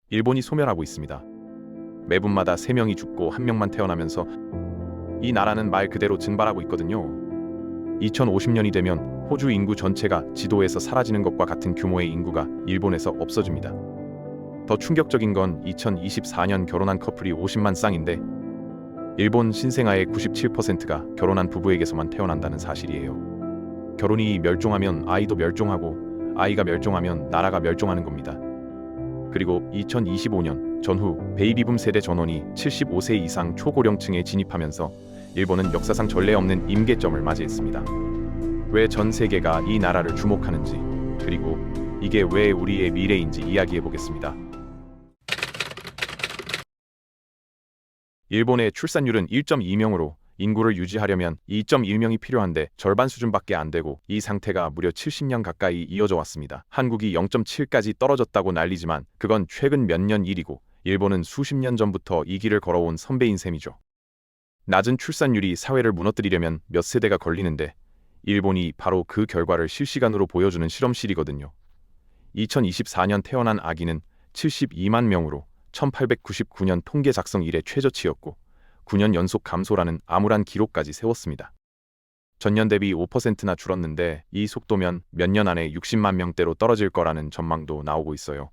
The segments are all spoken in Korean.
일본이 소멸하고 있습니다. 매분마다 3명이 죽고 1명만 태어나면서 이 나라는 말 그대로 증발하고 있거든요. 2050년이 되면 호주 인구 전체가 지도에서 사라지는 것과 같은 규모의 인구가 일본에서 없어집니다. 더 충격적인 건 2024년 결혼한 커플이 50만 쌍인데 일본 신생아의 97%가 결혼한 부부에게서만 태어난다는 사실이에요. 결혼이 멸종하면 아이도 멸종하고 아이가 멸종하면 나라가 멸종하는 겁니다. 그리고 2025년 전후 베이비붐 세대 전원이 75세 이상 초고령층에 진입하면서 일본은 역사상 전례 없는 임계점을 맞이했습니다. 왜 전 세계가 이 나라를 주목하는지, 그리고 이게 왜 우리의 미래인지 이야기해 보겠습니다. 일본의 출산율은 1.2명으로 인구를 유지하려면 2.1명이 필요한데 절반 수준밖에 안 되고 이 상태가 무려 70년 가까이 이어져 왔습니다. 한국이 0.7까지 떨어졌다고 난리지만 그건 최근 몇 년 일이고 일본은 수십 년 전부터 이 길을 걸어온 선배인 셈이죠. 낮은 출산율이 사회를 무너뜨리려면 몇 세대가 걸리는데 일본이 바로 그 결과를 실시간으로 보여주는 실험실이거든요. 2024년 태어난 아기는 72만 명으로 1899년 통계 작성 이래 최저치였고 9년 연속 감소라는 암울한 기록까지 세웠습니다. 전년 대비 5%나 줄었는데 이 속도면 몇 년 안에 60만 명대로 떨어질 거라는 전망도 나오고 있어요.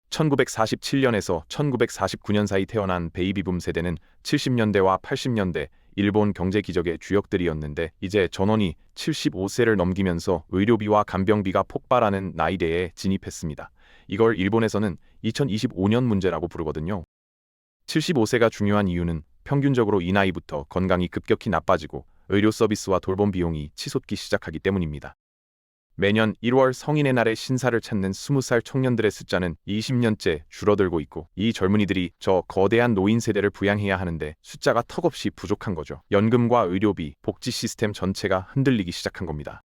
1947년에서 1949년 사이 태어난 베이비붐 세대는 70년대와 80년대 일본 경제 기적의 주역들이었는데 이제 전원이 75세를 넘기면서 의료비와 간병비가 폭발하는 나이대에 진입했습니다. 이걸 일본에서는 2025년 문제라고 부르거든요. 75세가 중요한 이유는 평균적으로 이 나이부터 건강이 급격히 나빠지고 의료 서비스와 돌봄 비용이 치솟기 시작하기 때문입니다. 매년 1월 성인의 날에 신사를 찾는 20살 청년들의 숫자는 20년째 줄어들고 있고 이 젊은이들이 저 거대한 노인 세대를 부양해야 하는데 숫자가 턱없이 부족한 거죠. 연금과 의료비, 복지 시스템 전체가 흔들리기 시작한 겁니다.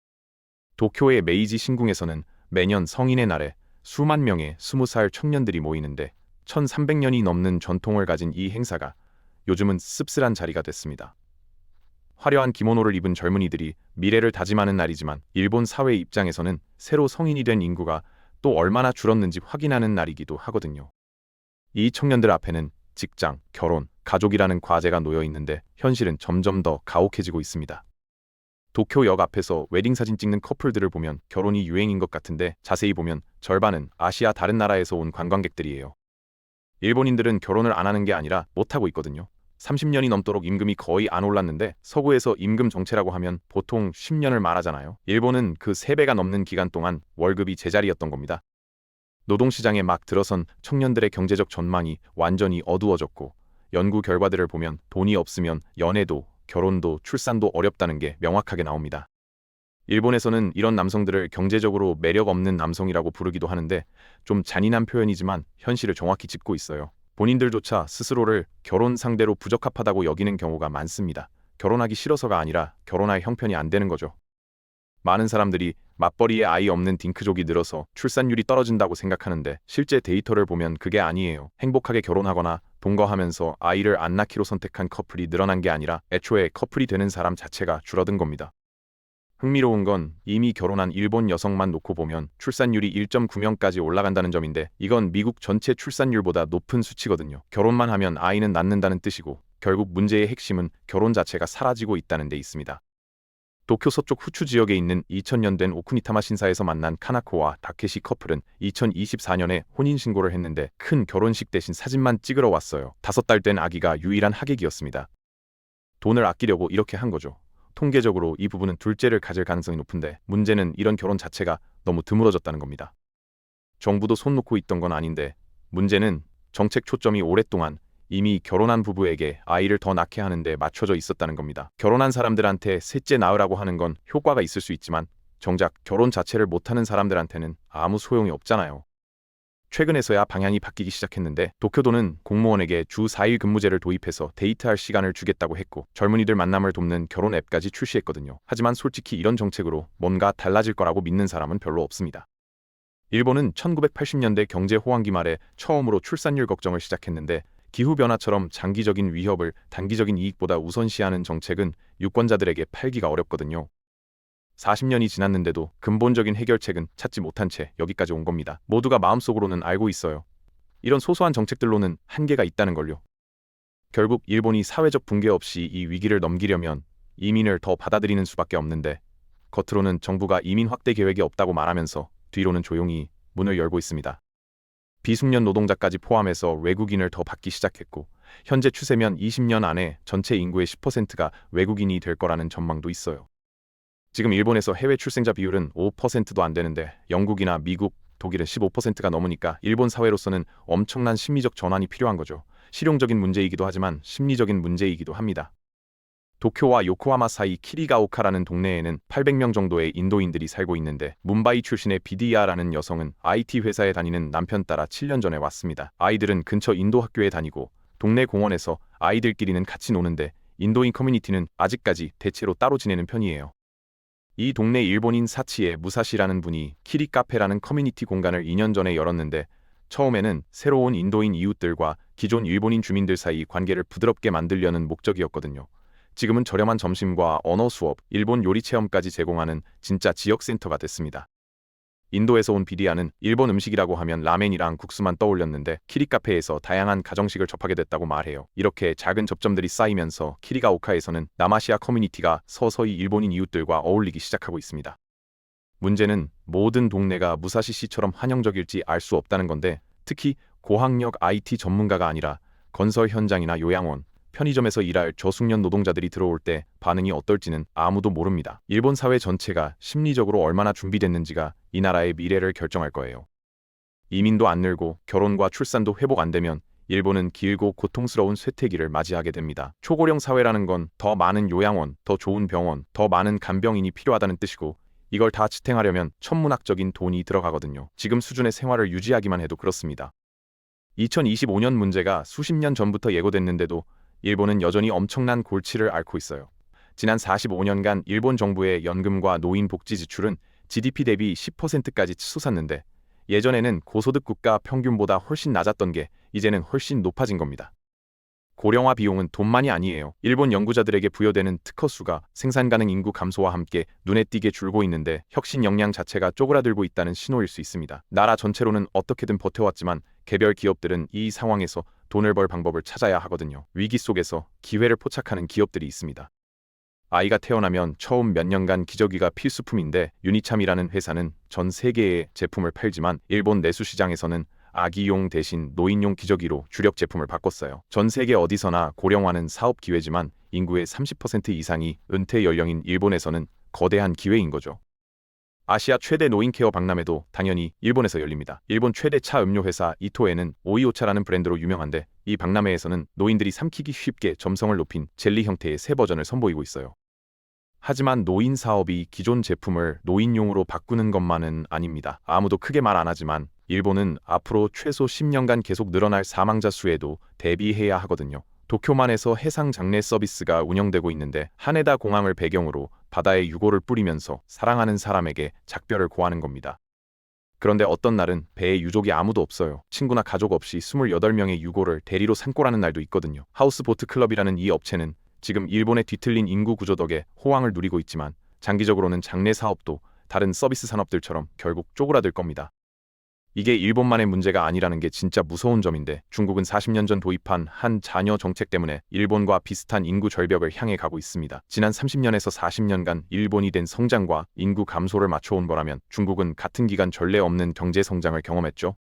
도쿄의 메이지 신궁에서는 매년 성인의 날에 수만 명의 20살 청년들이 모이는데 1300년이 넘는 전통을 가진 이 행사가 요즘은 씁쓸한 자리가 됐습니다. 화려한 기모노를 입은 젊은이들이 미래를 다짐하는 날이지만 일본 사회 입장에서는 새로 성인이 된 인구가 또 얼마나 줄었는지 확인하는 날이기도 하거든요. 이 청년들 앞에는 직장, 결혼, 가족이라는 과제가 놓여 있는데 현실은 점점 더 가혹해지고 있습니다. 도쿄역 앞에서 웨딩 사진 찍는 커플들을 보면 결혼이 유행인 것 같은데 자세히 보면 절반은 아시아 다른 나라에서 온 관광객들이에요. 일본인들은 결혼을 안 하는 게 아니라 못하고 있거든요. 30년이 넘도록 임금이 거의 안 올랐는데 서구에서 임금 정체라고 하면 보통 10년을 말하잖아요. 일본은 그 3배가 넘는 기간 동안 월급이 제자리였던 겁니다. 노동시장에 막 들어선 청년들의 경제적 전망이 완전히 어두워졌고 연구 결과들을 보면 돈이 없으면 연애도 결혼도 출산도 어렵다는 게 명확하게 나옵니다. 일본에서는 이런 남성들을 경제적으로 매력 없는 남성이라고 부르기도 하는데 좀 잔인한 표현이지만 현실을 정확히 짚고 있어요. 본인들조차 스스로를 결혼 상대로 부적합하다고 여기는 경우가 많습니다. 결혼하기 싫어서가 아니라 결혼할 형편이 안 되는 거죠. 많은 사람들이 맞벌이에 아이 없는 딩크족이 늘어서 출산율이 떨어진다고 생각하는데 실제 데이터를 보면 그게 아니에요. 행복하게 결혼하거나 동거하면서 아이를 안 낳기로 선택한 커플이 늘어난 게 아니라 애초에 커플이 되는 사람 자체가 줄어든 겁니다. 흥미로운 건 이미 결혼한 일본 여성만 놓고 보면 출산율이 1.9명까지 올라간다는 점인데 이건 미국 전체 출산율보다 높은 수치거든요. 결혼만 하면 아이는 낳는다는 뜻이고 결국 문제의 핵심은 결혼 자체가 사라지고 있다는 데 있습니다. 도쿄 서쪽 후추 지역에 있는 2000년 된 오쿠니타마 신사에서 만난 카나코와 다케시 커플은 2024년에 혼인신고를 했는데 큰 결혼식 대신 사진만 찍으러 왔어요. 5달 된 아기가 유일한 하객이었습니다. 돈을 아끼려고 이렇게 한 거죠. 통계적으로 이 부부는 둘째를 가질 가능성이 높은데 문제는 이런 결혼 자체가 너무 드물어졌다는 겁니다. 정부도 손 놓고 있던 건 아닌데 문제는 정책 초점이 오랫동안 이미 결혼한 부부에게 아이를 더 낳게 하는 데 맞춰져 있었다는 겁니다. 결혼한 사람들한테 셋째 낳으라고 하는 건 효과가 있을 수 있지만 정작 결혼 자체를 못하는 사람들한테는 아무 소용이 없잖아요. 최근에서야 방향이 바뀌기 시작했는데 도쿄도는 공무원에게 주 4일 근무제를 도입해서 데이트할 시간을 주겠다고 했고 젊은이들 만남을 돕는 결혼 앱까지 출시했거든요. 하지만 솔직히 이런 정책으로 뭔가 달라질 거라고 믿는 사람은 별로 없습니다. 일본은 1980년대 경제 호황기 말에 처음으로 출산율 걱정을 시작했는데 기후변화처럼 장기적인 위협을 단기적인 이익보다 우선시하는 정책은 유권자들에게 팔기가 어렵거든요. 40년이 지났는데도 근본적인 해결책은 찾지 못한 채 여기까지 온 겁니다. 모두가 마음속으로는 알고 있어요. 이런 소소한 정책들로는 한계가 있다는 걸요. 결국 일본이 사회적 붕괴 없이 이 위기를 넘기려면 이민을 더 받아들이는 수밖에 없는데, 겉으로는 정부가 이민 확대 계획이 없다고 말하면서 뒤로는 조용히 문을 열고 있습니다. 비숙련 노동자까지 포함해서 외국인을 더 받기 시작했고, 현재 추세면 20년 안에 전체 인구의 10%가 외국인이 될 거라는 전망도 있어요. 지금 일본에서 해외 출생자 비율은 5%도 안 되는데 영국이나 미국, 독일은 15%가 넘으니까 일본 사회로서는 엄청난 심리적 전환이 필요한 거죠. 실용적인 문제이기도 하지만 심리적인 문제이기도 합니다. 도쿄와 요코하마 사이 키리가오카라는 동네에는 800명 정도의 인도인들이 살고 있는데, 뭄바이 출신의 비디야라는 여성은 IT 회사에 다니는 남편 따라 7년 전에 왔습니다. 아이들은 근처 인도 학교에 다니고 동네 공원에서 아이들끼리는 같이 노는데, 인도인 커뮤니티는 아직까지 대체로 따로 지내는 편이에요. 이 동네 일본인 사치의 무사시라는 분이 키리 카페라는 커뮤니티 공간을 2년 전에 열었는데, 처음에는 새로운 인도인 이웃들과 기존 일본인 주민들 사이 관계를 부드럽게 만들려는 목적이었거든요. 지금은 저렴한 점심과 언어 수업, 일본 요리 체험까지 제공하는 진짜 지역센터가 됐습니다. 인도에서 온 비디아는 일본 음식이라고 하면 라멘이랑 국수만 떠올렸는데, 키리카페에서 다양한 가정식을 접하게 됐다고 말해요. 이렇게 작은 접점들이 쌓이면서 키리가오카에서는 남아시아 커뮤니티가 서서히 일본인 이웃들과 어울리기 시작하고 있습니다. 문제는 모든 동네가 무사시시처럼 환영적일지 알 수 없다는 건데, 특히 고학력 IT 전문가가 아니라 건설 현장이나 요양원, 편의점에서 일할 저숙련 노동자들이 들어올 때 반응이 어떨지는 아무도 모릅니다. 일본 사회 전체가 심리적으로 얼마나 준비됐는지가 이 나라의 미래를 결정할 거예요. 이민도 안 늘고 결혼과 출산도 회복 안 되면 일본은 길고 고통스러운 쇠퇴기를 맞이하게 됩니다. 초고령 사회라는 건 더 많은 요양원, 더 좋은 병원, 더 많은 간병인이 필요하다는 뜻이고, 이걸 다 지탱하려면 천문학적인 돈이 들어가거든요. 지금 수준의 생활을 유지하기만 해도 그렇습니다. 2025년 문제가 수십 년 전부터 예고됐는데도 일본은 여전히 엄청난 골치를 앓고 있어요. 지난 45년간 일본 정부의 연금과 노인 복지 지출은 GDP 대비 10%까지 치솟았는데, 예전에는 고소득 국가 평균보다 훨씬 낮았던 게 이제는 훨씬 높아진 겁니다. 고령화 비용은 돈만이 아니에요. 일본 연구자들에게 부여되는 특허 수가 생산 가능 인구 감소와 함께 눈에 띄게 줄고 있는데, 혁신 역량 자체가 쪼그라들고 있다는 신호일 수 있습니다. 나라 전체로는 어떻게든 버텨왔지만 개별 기업들은 이 상황에서 돈을 벌 방법을 찾아야 하거든요. 위기 속에서 기회를 포착하는 기업들이 있습니다. 아이가 태어나면 처음 몇 년간 기저귀가 필수품인데, 유니참이라는 회사는 전 세계에 제품을 팔지만 일본 내수 시장에서는 아기용 대신 노인용 기저귀로 주력 제품을 바꿨어요. 전 세계 어디서나 고령화는 사업 기회지만 인구의 30% 이상이 은퇴 연령인 일본에서는 거대한 기회인 거죠. 아시아 최대 노인 케어 박람회도 당연히 일본에서 열립니다. 일본 최대 차 음료 회사 이토에는 오이오차라는 브랜드로 유명한데, 이 박람회에서는 노인들이 삼키기 쉽게 점성을 높인 젤리 형태의 새 버전을 선보이고 있어요. 하지만 노인 사업이 기존 제품을 노인용으로 바꾸는 것만은 아닙니다. 아무도 크게 말 안 하지만 일본은 앞으로 최소 10년간 계속 늘어날 사망자 수에도 대비해야 하거든요. 도쿄만에서 해상 장례 서비스가 운영되고 있는데, 하네다 공항을 배경으로 바다에 유골을 뿌리면서 사랑하는 사람에게 작별을 고하는 겁니다. 그런데 어떤 날은 배에 유족이 아무도 없어요. 친구나 가족 없이 28명의 유골을 대리로 산골하는 날도 있거든요. 하우스보트 클럽이라는 이 업체는 지금 일본의 뒤틀린 인구 구조 덕에 호황을 누리고 있지만, 장기적으로는 장례 사업도 다른 서비스 산업들처럼 결국 쪼그라들 겁니다. 이게 일본만의 문제가 아니라는 게 진짜 무서운 점인데, 중국은 40년 전 도입한 한 자녀 정책 때문에 일본과 비슷한 인구 절벽을 향해 가고 있습니다. 지난 30년에서 40년간 일본이 된 성장과 인구 감소를 맞춰온 거라면 중국은 같은 기간 전례 없는 경제 성장을 경험했죠.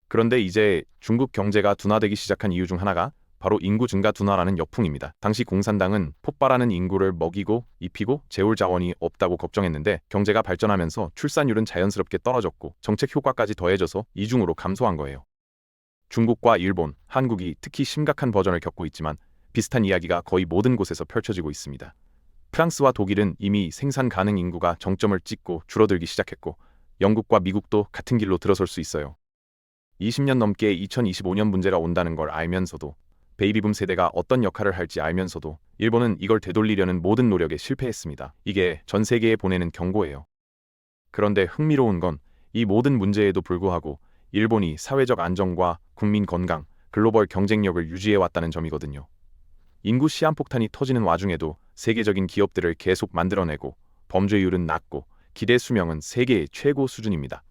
그런데 이제 중국 경제가 둔화되기 시작한 이유 중 하나가 바로 인구 증가 둔화라는 역풍입니다. 당시 공산당은 폭발하는 인구를 먹이고 입히고 재울 자원이 없다고 걱정했는데, 경제가 발전하면서 출산율은 자연스럽게 떨어졌고 정책 효과까지 더해져서 이중으로 감소한 거예요. 중국과 일본, 한국이 특히 심각한 버전을 겪고 있지만 비슷한 이야기가 거의 모든 곳에서 펼쳐지고 있습니다. 프랑스와 독일은 이미 생산 가능 인구가 정점을 찍고 줄어들기 시작했고, 영국과 미국도 같은 길로 들어설 수 있어요. 20년 넘게 2025년 문제가 온다는 걸 알면서도, 베이비붐 세대가 어떤 역할을 할지 알면서도 일본은 이걸 되돌리려는 모든 노력에 실패했습니다. 이게 전 세계에 보내는 경고예요. 그런데 흥미로운 건 이 모든 문제에도 불구하고 일본이 사회적 안정과 국민 건강, 글로벌 경쟁력을 유지해왔다는 점이거든요. 인구 시한폭탄이 터지는 와중에도 세계적인 기업들을 계속 만들어내고, 범죄율은 낮고 기대 수명은 세계 최고 수준입니다.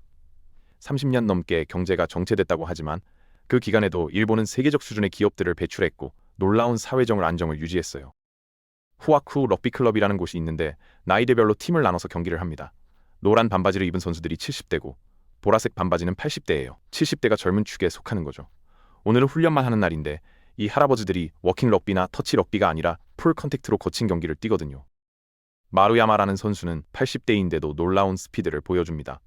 30년 넘게 경제가 정체됐다고 하지만 그 기간에도 일본은 세계적 수준의 기업들을 배출했고 놀라운 사회적 안정을 유지했어요. 후아쿠 럭비클럽이라는 곳이 있는데 나이대별로 팀을 나눠서 경기를 합니다. 노란 반바지를 입은 선수들이 70대고 보라색 반바지는 80대예요. 70대가 젊은 축에 속하는 거죠. 오늘은 훈련만 하는 날인데 이 할아버지들이 워킹 럭비나 터치 럭비가 아니라 풀 컨택트로 거친 경기를 뛰거든요. 마루야마라는 선수는 80대인데도 놀라운 스피드를 보여줍니다.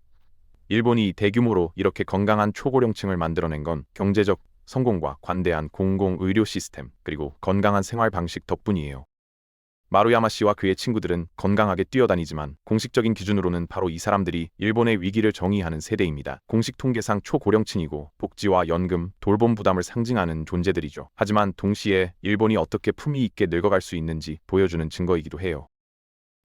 일본이 대규모로 이렇게 건강한 초고령층을 만들어낸 건 경제적 성공과 관대한 공공의료 시스템 그리고 건강한 생활 방식 덕분이에요. 마루야마 씨와 그의 친구들은 건강하게 뛰어다니지만 공식적인 기준으로는 바로 이 사람들이 일본의 위기를 정의하는 세대입니다. 공식 통계상 초고령층이고 복지와 연금, 돌봄 부담을 상징하는 존재들이죠. 하지만 동시에 일본이 어떻게 품위 있게 늙어갈 수 있는지 보여주는 증거이기도 해요.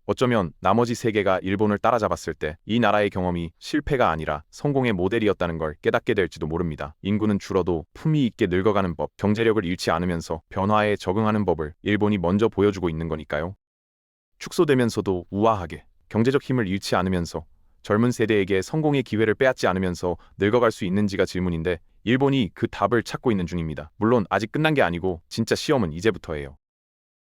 어쩌면 나머지 세계가 일본을 따라잡았을 때 이 나라의 경험이 실패가 아니라 성공의 모델이었다는 걸 깨닫게 될지도 모릅니다. 인구는 줄어도 품위 있게 늙어가는 법, 경제력을 잃지 않으면서 변화에 적응하는 법을 일본이 먼저 보여주고 있는 거니까요. 축소되면서도 우아하게, 경제적 힘을 잃지 않으면서 젊은 세대에게 성공의 기회를 빼앗지 않으면서 늙어갈 수 있는지가 질문인데 일본이 그 답을 찾고 있는 중입니다. 물론 아직 끝난 게 아니고 진짜 시험은 이제부터예요.